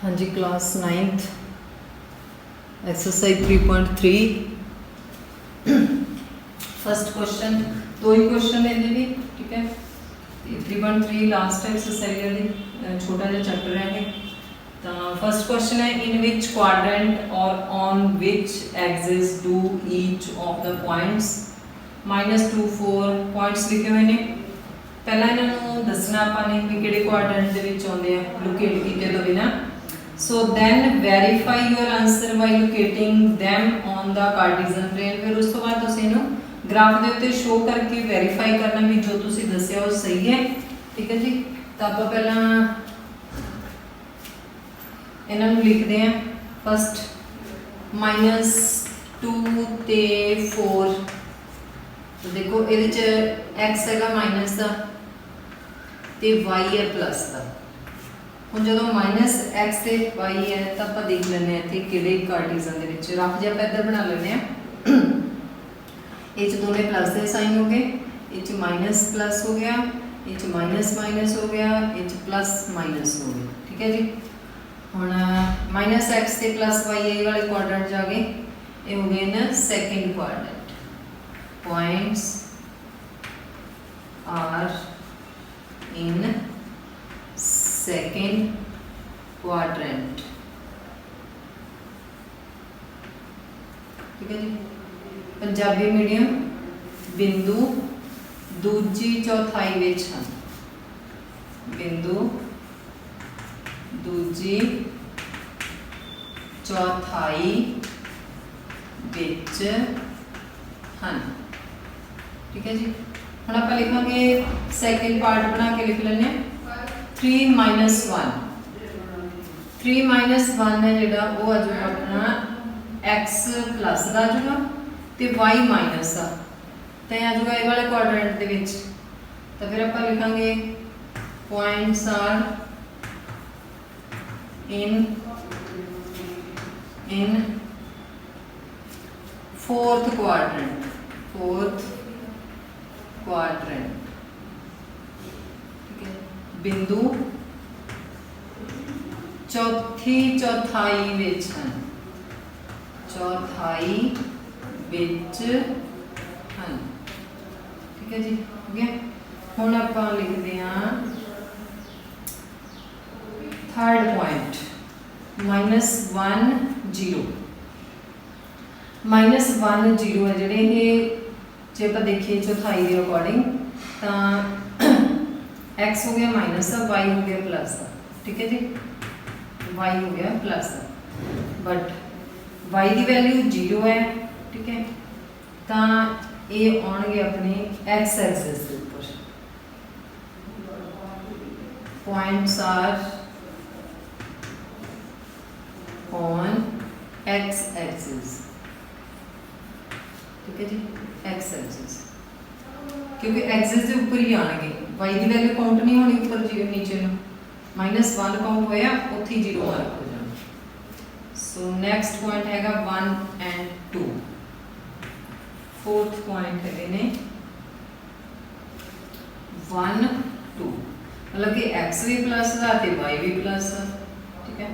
हाँ जी, class 9th exercise 3.3 first question दो ही क्वेश्चन है भी ठीक है। 3.3 लास्ट एक्सरसाइज है, छोटा जिहा चैप्टर है। तो फर्स्ट क्वेश्चन है, इन विच क्वाड्रेंट और on which axis do each of the points -2 4 points लिखे हुए हैं। पहला इन्होंने दसना आपाने भी किहड़े क्वाड्रेंट दे विच आउंदे आ लोकेट कीते तो बिना। So then verify your answer by locating them on the Cartesian plane। फिर उस तो बाद तुसीं इहनूं ग्राफ दे उत्ते शो करके वेरीफाई करना भी जो तुसीं दस्सिया वो सही है। ठीक है जी, तो आप पहला इन्हां नूं लिखते हैं। फर्स्ट -2 ते 4, तो देखो ये एक्स है माइनस का ते वाई है प्लस का। हम जो -x से y है तो आप देख लें इतने कि कार्टीजन के रफ जहा इधर बना लें। ये दोनों प्लस के साइन हो गए, ये माइनस प्लस हो गया, ये माइनस माइनस हो गया, ये प्लस माइनस हो गया। ठीक है जी, हम -x से प्लस y वाले क्वाड्रेंट जा गए, ये हो गए ना second quadrant. Points are in second quadrant. ठीक है जी, पंजाबी मीडियम बिंदु दूजी चौथाई विच हैं। बिंदु दूजी चौथाई विच हैं। ठीक है जी, हम आप लिखांगे सेकेंड पार्ट बना के लिख लें 3 - 1। 3 - 1 है जोड़ा वो आ जाएगा अपना x प्लस का आ जाएगा तो y माइनस आ तो आ जाएगा ये वाले क्वाड्रेंट के विच। तो फिर आप लिखांगे points are in fourth quadrant. बिंदु चौथी चौथाई विच हैं। चौथाई विच हैं। ठीक है जी, हो गया। हुण आपां लिखते हैं थर्ड पॉइंट -1 0। -1 0 है जिहड़े ये जे आपां देखिए चौथाई के अकॉर्डिंग तो x हो गया माइनस का, y हो गया प्लस का। ठीक है जी, y हो गया प्लस का, बट y की वैल्यू 0 है। ठीक है, तो ये आउणगे अपने x एक्सिस के ऊपर। Points are on x axis. ठीक है जी, x एक्सिस क्योंकि एक्सिस के ऊपर ही आएंगे। y की वैल्यू काउंट नहीं होनी ऊपर नीचे में, -1 काउंट होया उत्थे 0 मार्क हो जाना। सो नेक्स्ट पॉइंट हैगा 1 और 2। फोर्थ पॉइंट है ने 1 2, मतलब कि x भी प्लस का ते y भी प्लस का। ठीक है,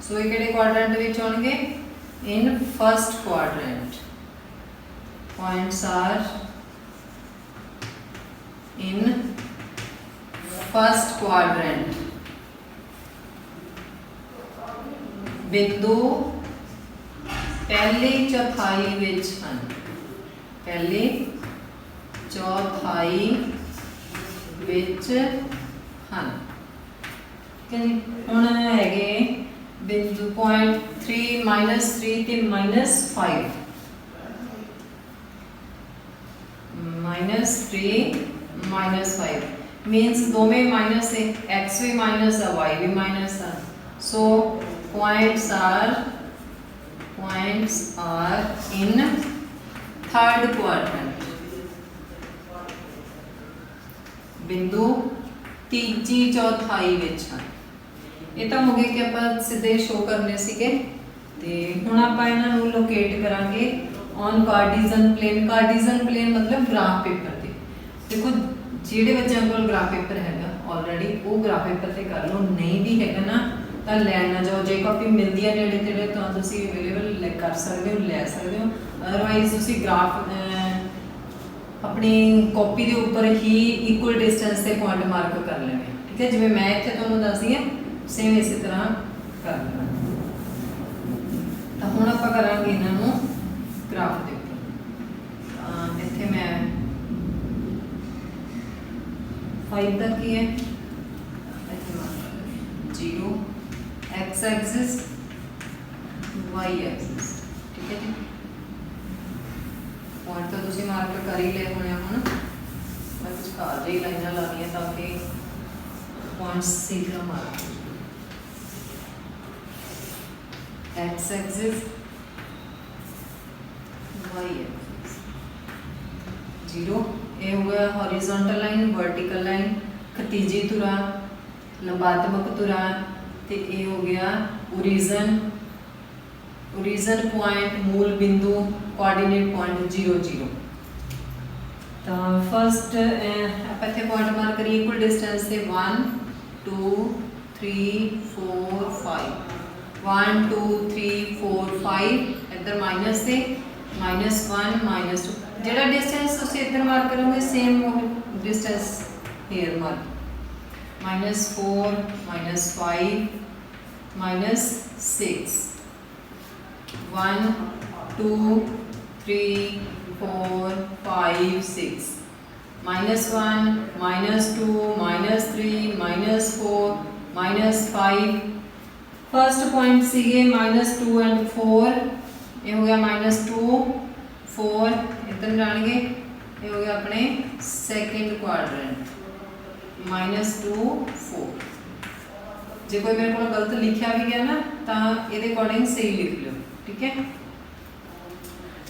सो ये किहड़े क्वाड्रेंट विच आउणगे? In first quadrant. Points are in first quadrant. बिंदु पहली चौथाई विच हैं। पहली चौथाई विच हैं। ठीक है जी, हुण हैगे बिंदु पॉइंट 3 -3 ते -5। -3 -5 मीन्स दोवें माइनस है, x भी माइनस है, y भी माइनस है। So points are in third quadrant. बिंदु तीजी चौथाई विच हैं। ये तो हो गए कि आप सीधे शो करने सीगे। ते हुण आपां इन्हां नूं लोकेट करांगे on cartesian plane. Cartesian plane मतलब ग्राफ पेपर ते। देखो जिहड़े बच्चों को ग्राफ पेपर हैगा ऑलरेडी वो ग्राफ पेपर से कर लो, नहीं भी हैगा ना तो लैन ना जाओ, जो कॉपी मिलती है नेड़े तेड़े तो तुसी अवेलेबल कर सकते हो, लै सकते हो। अदरवाइज तुसी ग्राफ अपनी कॉपी के उपर ही इक्वल डिस्टेंस से पॉइंट मार्क कर लेने, ठीक है। जिवें मैं इत्थे तुहानूं दसदी है सेम इसी तरह कर लेना। तो हुण आपां करांगे इन्हां नूं ग्राफ दे उपर। इत्थे मैं 5 तक ही है, इत्थे mark 0 x axis y axis, ठीक है जी। पॉइंट तो तुसीं मार्क कर ही ले होने हुण, मैं कुछ खास जी लाइनां लानियां ताकि पॉइंट्स सही तरह मार्क हो। एक्स एक्सिस वाई एक्सिस 0, ये हो गया हॉरिजॉन्टल लाइन, वर्टिकल लाइन, खतीजी धुरा, लंबात्मक धुरा, तो ये हो गया ओरिजन, ओरिजन पॉइंट, मूल बिंदु, कोआर्डिनेट पॉइंट 0 0। तो फर्स्ट आप इतने पॉइंट मार्क करिए इक्वल डिस्टेंस से 1 2 3 4 5 1 2 3 4 5 इधर माइनस से -1 -2 जो डिस्टेंस तुम इधर मार्क करोगे same distance hair mark -4 -5 -6 1 2 3 4 5 6 -1 -2 -3 -4 -5 first point सीगे -2 एंड 4, ये हो गया -2 4 इधर जाएंगे, ये हो गया अपने सेकंड क्वाड्रेंट -2 4। जो कोई मेरे को गलत लिखा भी गया ना तो ये अकॉर्डिंग सही लिख लो, ठीक है।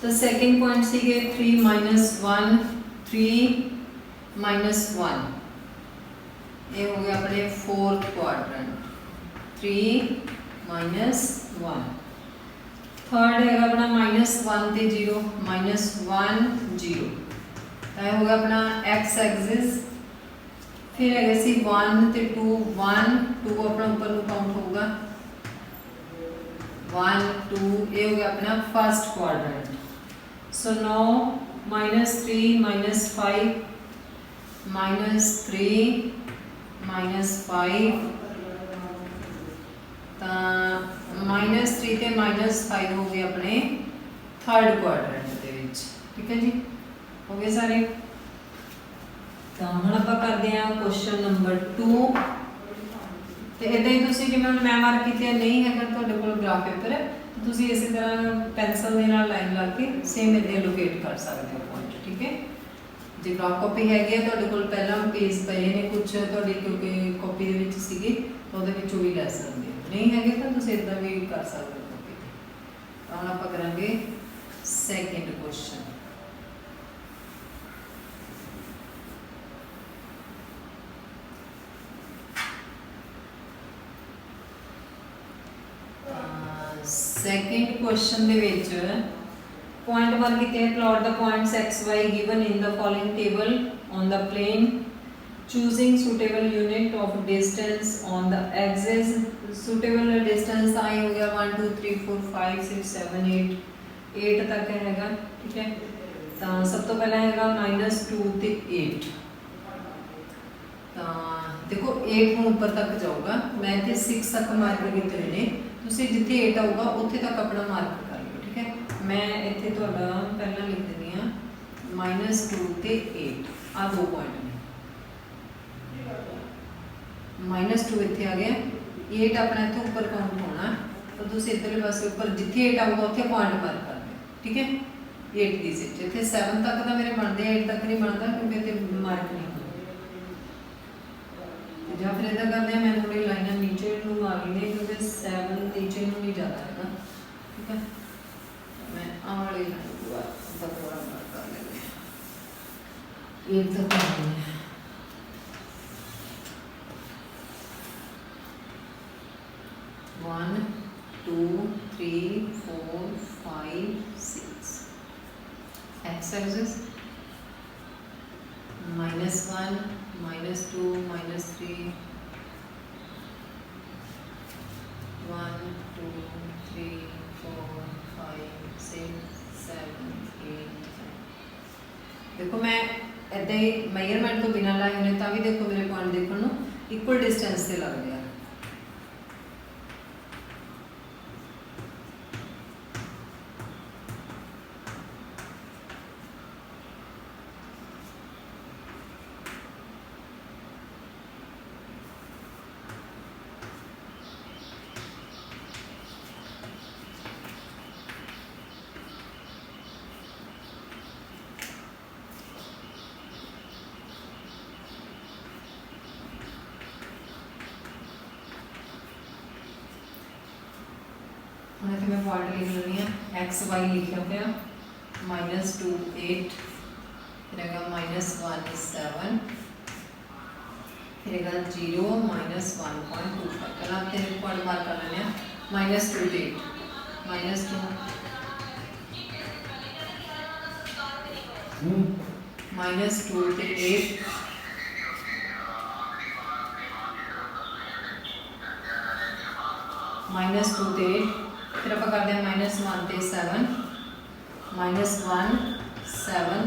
तो सेकंड पॉइंट सीगे 3 -1 3 -1, ये हो गया अपने फोर्थ क्वाड्रेंट 3 -1। थर्ड है अपना -1 ते 0 -1 0, तो यह हो गया अपना एक्स एक्सिस। फिर है सी 1 ते 2 1 2 अपना ऊपर काउंट होगा 1 2, ये हो गया अपना फर्स्ट क्वाड्रेंट। सो नाउ -3 -5 -3 -5, तो -3 ते -5 हो गए अपने थर्ड क्वाड्रेंट दे विच, ठीक है जी। हो गए सारे। तो हम आप करते हैं क्वेश्चन नंबर 2। तो इदा ही तुम जिवें मैं मार्क किया नहीं है तुहाडे कोल ग्राफ पेपर तो तुम इस तरह पेंसिल के नाल लाइन ला के सेम इदा लोकेट कर सकते हो पॉइंट, ठीक है। जो ग्राफ कॉपी हैगी है तुहाडे कोल पहला पेज पे ने कुछ तुहाडी क्योंकि कॉपी दे विच सीगे तो उहदे विचों भी लै सकते हो, नहीं है तो तुम इदा भी कर सकते हो कॉपी ते। तो हम आप करांगे सैकेंड क्वेश्चन। सैकेंड क्वेश्चन दे विच पॉइंट मार्क किए plot the points x y given in the following table on the plane choosing suitable unit of distance on the axis. Suitable distance आई हो गया 1 2 3 4 5 6 7 8 तक हैगा, ठीक है। तो सब तो पहला हैगा -2 ते 8। तो देखो 8 हम ऊपर तक जाऊगा, मैं इतने 6 तक मार्क किए ने, तुम जिथे 8 आऊगा उत्थे तक अपना मार्क कर लो, ठीक है। मैं इतने थोड़ा पहला लिख देनी -2 ते 8 आ 2 पॉइंट ने, -2 इतने आ गया, 8 अपना इतने ऊपर काउंट होना, तो तुम इधरले पासे ऊपर जिथे 8 आऊगा उत्थे पॉइंट मार्क कर दो, ठीक है। 8 की सीट इतने 7 तक का मेरे बनते 8 तक नहीं बनता क्योंकि इतने मार्क नहीं होता। या फिर इदा करते हैं मैं थोड़ी लाइना नीचे मार ली क्योंकि 7 नीचे नहीं जाता है ना, ठीक है। मैं आ वाली लाइन को थोड़ा मार्क कर लेंगे, 8 तक करनी है। वन 2 3 4 5 6 एक्स एक्सिस -1 -2 -3 7 8 देखो मैं इदा ही मेजरमेंट तो बिना लाए होने तो भी देखो मेरे पॉइंट देखने इक्वल डिस्टेंस से लग गया। मैं पॉइंट लिख लेनी है एक्स वाई लिखा पाया -2 8 फिर -1 7 फिर 0 -1.25 पहले आप 3 पॉइंट मार्क कर लेने -2 8 -2 -2 8 -2 8 फिर आप करते हैं -1 ते 7 -1 7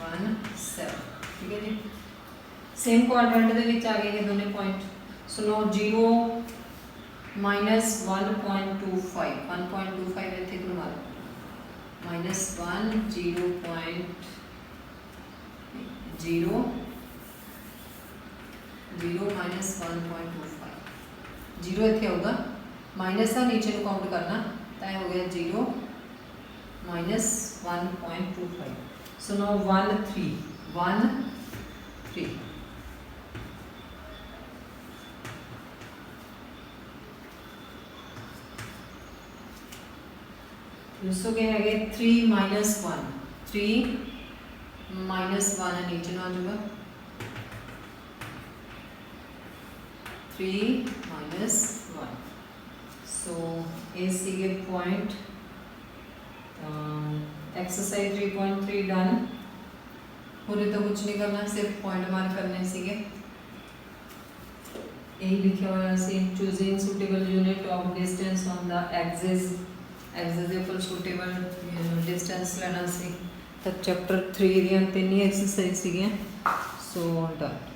1 7 ठीक है जी। सेम क्वाड्रेंट दे विच आ गए ये दोनों पॉइंट। सो नो 0 -1.25 1.25 इत्थे घुमा लो -1 0 0 -1.25 0 इत्थे होगा माइनस का नीचे को काउंट करना तो हो गया 0 -1.25 सो नो 1 3 दोस्तों के है 3 -1 3 -1 नीचे ना आ जाएगा 3 -1 सो ये सीगे पॉइंट एक्सरसाइज 3.3 डन। पूरे तो कुछ नहीं करना सिर्फ पॉइंट मार्क करने सीगे यही लिखा हुआ सी choosing suitable unit of distance on the axis axis suitable distance लेना सी तो चैप्टर 3 दी 3 ही एक्सरसाइज सी सो डन।